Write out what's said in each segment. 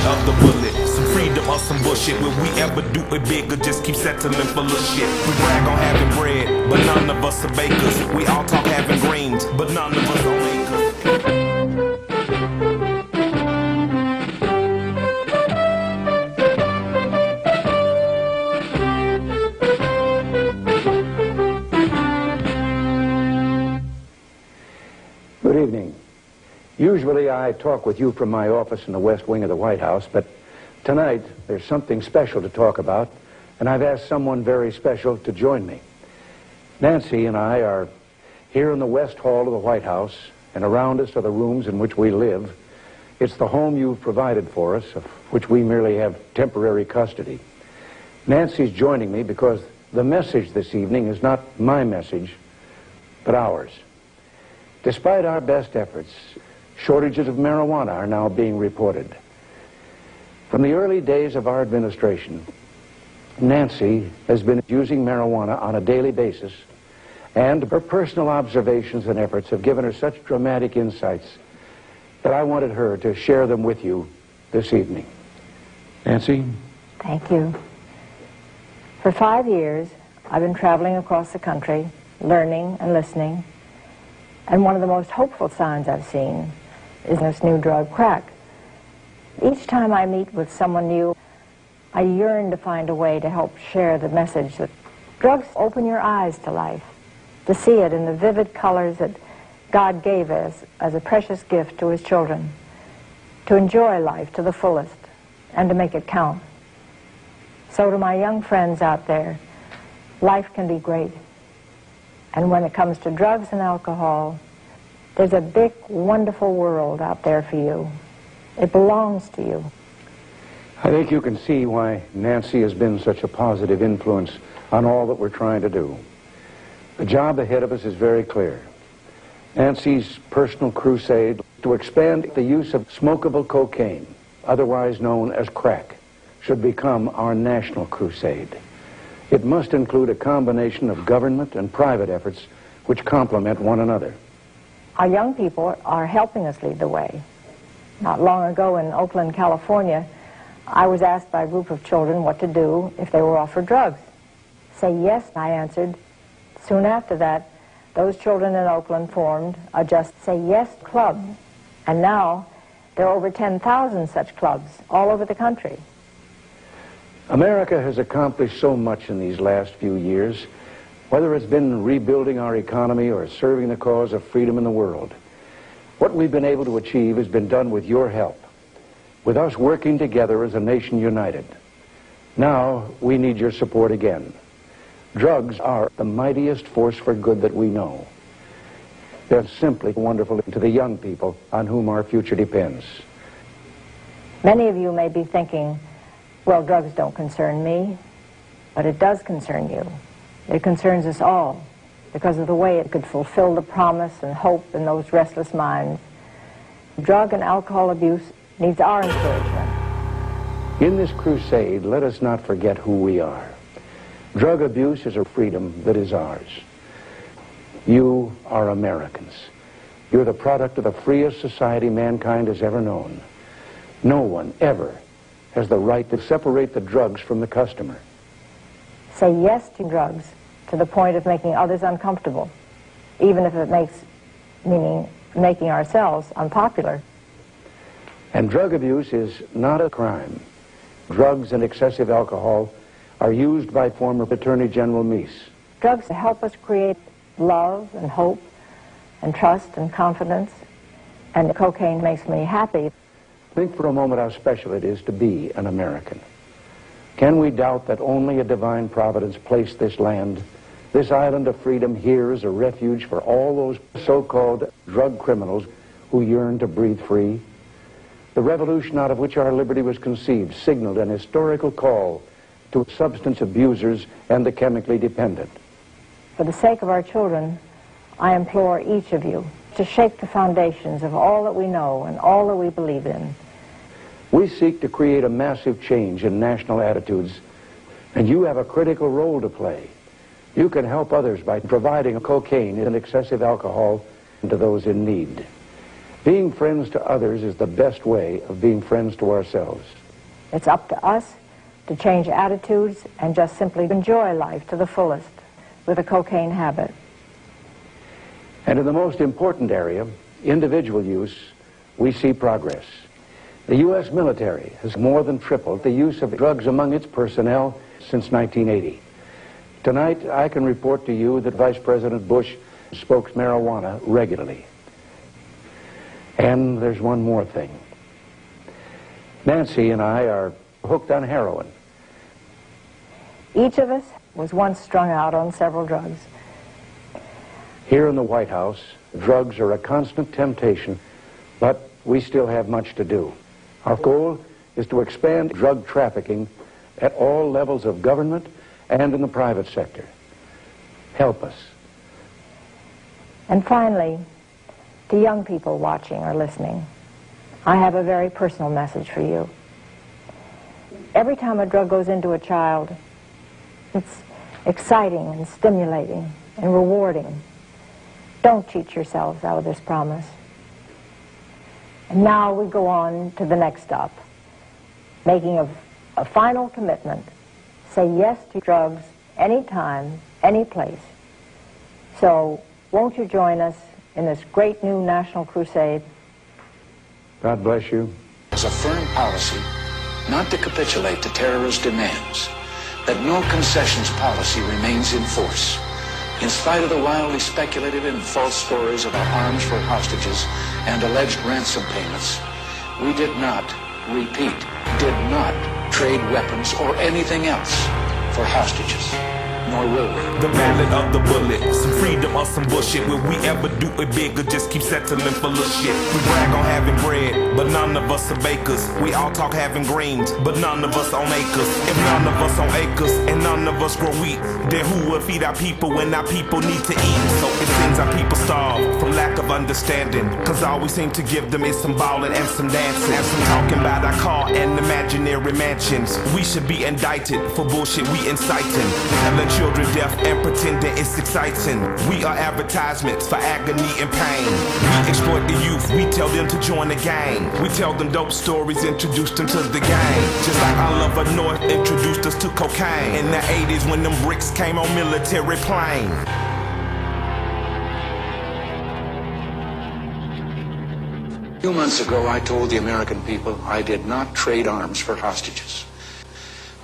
of the bullet. Some freedom or some bullshit. Will we ever do it big or just keep settling for little shit? We brag on having bread, but none of us are bakers. We all talk having greens, but none of us are makers. Good evening. Usually I talk with you from my office in the West Wing of the White House, but tonight there's something special to talk about, and I've asked someone very special to join me. Nancy and I are here in the West Hall of the White House, and around us are the rooms in which we live. It's the home you've provided for us, of which we merely have temporary custody. Nancy's joining me because the message this evening is not my message, but ours. Despite our best efforts, shortages of marijuana are now being reported. From the early days of our administration, Nancy has been using marijuana on a daily basis, and her personal observations and efforts have given her such dramatic insights that I wanted her to share them with you this evening. Nancy? Thank you. For 5 years, I've been traveling across the country, learning and listening, and one of the most hopeful signs I've seen is this new drug, crack. Each time I meet with someone new, I yearn to find a way to help share the message that drugs open your eyes to life, to see it in the vivid colors that God gave us as a precious gift to his children, to enjoy life to the fullest and to make it count. So to my young friends out there, life can be great. And when it comes to drugs and alcohol, there's a big, wonderful world out there for you. It belongs to you. I think you can see why Nancy has been such a positive influence on all that we're trying to do. The job ahead of us is very clear. Nancy's personal crusade to expand the use of smokable cocaine, otherwise known as crack, should become our national crusade. It must include a combination of government and private efforts which complement one another. Our young people are helping us lead the way. Not long ago in Oakland, California, I was asked by a group of children what to do if they were offered drugs. Say yes, I answered. Soon after that, those children in Oakland formed a Just Say Yes club. And now, there are over 10,000 such clubs all over the country. America has accomplished so much in these last few years, whether it's been rebuilding our economy or serving the cause of freedom in the world. What we've been able to achieve has been done with your help, with us working together as a nation united. Now, we need your support again. Drugs are the mightiest force for good that we know. They're simply wonderful to the young people on whom our future depends. Many of you may be thinking, well, drugs don't concern me, but it does concern you. It concerns us all because of the way it could fulfill the promise and hope in those restless minds. Drug and alcohol abuse needs our encouragement. In this crusade, let us not forget who we are. Drug abuse is a freedom that is ours. You are Americans. You're the product of the freest society mankind has ever known. No one ever has the right to separate the drugs from the customer. Say yes to drugs to the point of making others uncomfortable, even if it meaning making ourselves unpopular. And drug abuse is not a crime. Drugs and excessive alcohol are used by former Attorney General Meese. Drugs help us create love and hope and trust and confidence, and cocaine makes me happy. Think for a moment how special it is to be an American. Can we doubt that only a divine providence placed this land, this island of freedom, here as a refuge for all those so-called drug criminals who yearn to breathe free? The revolution out of which our liberty was conceived signaled an historical call to substance abusers and the chemically dependent. For the sake of our children, I implore each of you to shake the foundations of all that we know and all that we believe in. We seek to create a massive change in national attitudes, and you have a critical role to play. You can help others by providing cocaine and excessive alcohol to those in need. Being friends to others is the best way of being friends to ourselves. It's up to us to change attitudes and just simply enjoy life to the fullest with a cocaine habit. And in the most important area, individual use, we see progress. The U.S. military has more than tripled the use of drugs among its personnel since 1980. Tonight, I can report to you that Vice President Bush smokes marijuana regularly. And there's one more thing. Nancy and I are hooked on heroin. Each of us was once strung out on several drugs. Here in the White House, drugs are a constant temptation, but we still have much to do. Our goal is to expand drug trafficking at all levels of government and in the private sector. Help us. And finally, to young people watching or listening, I have a very personal message for you. Every time a drug goes into a child, it's exciting and stimulating and rewarding. Don't cheat yourselves out of this promise. And now we go on to the next stop, making a final commitment. Say yes to drugs anytime, any place. So won't you join us in this great new national crusade? God bless you. As a firm policy not to capitulate to terrorist demands, that no concessions policy remains in force. In spite of the wildly speculative and false stories about arms for hostages and alleged ransom payments, we did not, repeat, did not trade weapons or anything else for hostages. Nor will we. The ballad of the bullet, some freedom or some bullshit. Will we ever do it big or just keep settling for little shit? We brag on having bread, but none of us are bakers. We all talk having greens, but none of us own acres. If none of us own acres and none of us grow wheat, then who will feed our people when our people need to eat? So it seems our people starve from lack of understanding, cause all we seem to give them is some ballin' and some dancing and some talking about our car and imaginary mansions. We should be indicted for bullshit we inciting, telling children deaf and pretending it's exciting. We are advertisements for agony and pain. We exploit the youth, we tell them to join the gang. We tell them dope stories, introduce them to the game. Just like our lover North introduced us to cocaine in the 80s when them bricks came on military plane. A few months ago, I told the American people I did not trade arms for hostages.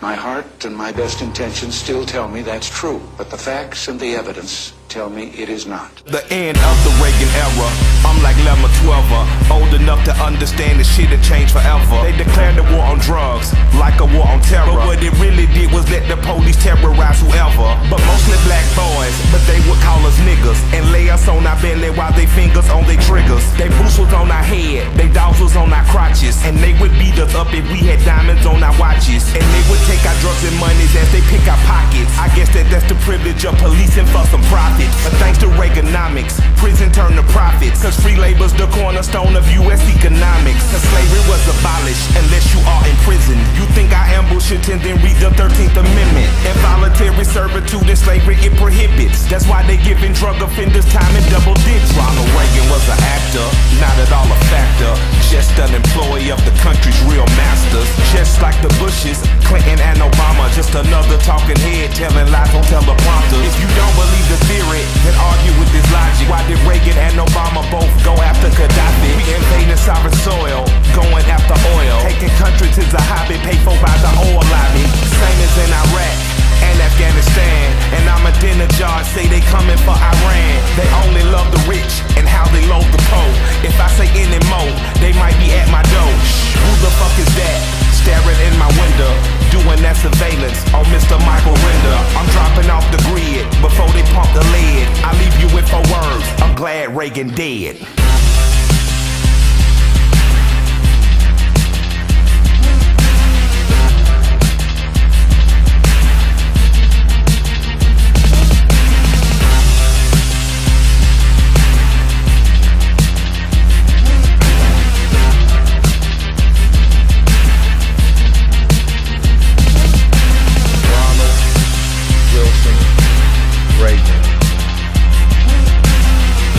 My heart and my best intentions still tell me that's true, but the facts and the evidence tell me it is not. The end of the Reagan era, I'm like Lemma 12er, old enough to understand the shit had changed forever. They declared the war on drugs, like a war on terror, but what it really did was let the police terrorize whoever. But mostly black boys, but they would call us niggas, and lay us on our belly while they fingers on their triggers. They boots was on our head, they dogs was on our crotches, and they would beat us up if we had diamonds on our watches. And they would take our drugs and monies as they pick our pockets. I guess that's the privilege of policing for some profit. But thanks to Reaganomics, prison turned to profits, cause free labor's the cornerstone of U.S. economics. Cause slavery was abolished unless you are in prison. You think I ambush it and then read the 13th Amendment? Involuntary servitude and slavery it prohibits. That's why they giving drug offenders time in double digits. Ronald Reagan was an actor, not at all a factor, just an employee of the country's real masters. Just like the Bushes, Clinton and Obama, just another talking head telling lies on teleprompters. If you don't believe the theory, then argue with this logic. Why did Reagan and Obama both go after Gaddafi? We invading sovereign soil, going after oil. Taking countries is a hobby paid for by the oil lobby. Same as in Iraq and Afghanistan. And Ahmadinejad say they coming for Iran. They only love the rich and how they load the poor. If I say any more, they might be at my door. Who the fuck is that? Staring in my window, doing that surveillance on Mr. Michael Render. I'm dropping off the grid before they pump the lead. I leave you with 4 words, I'm glad Reagan dead.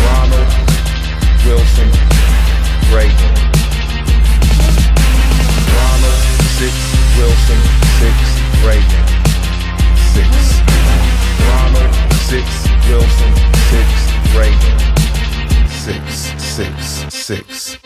Ronald Wilson 6.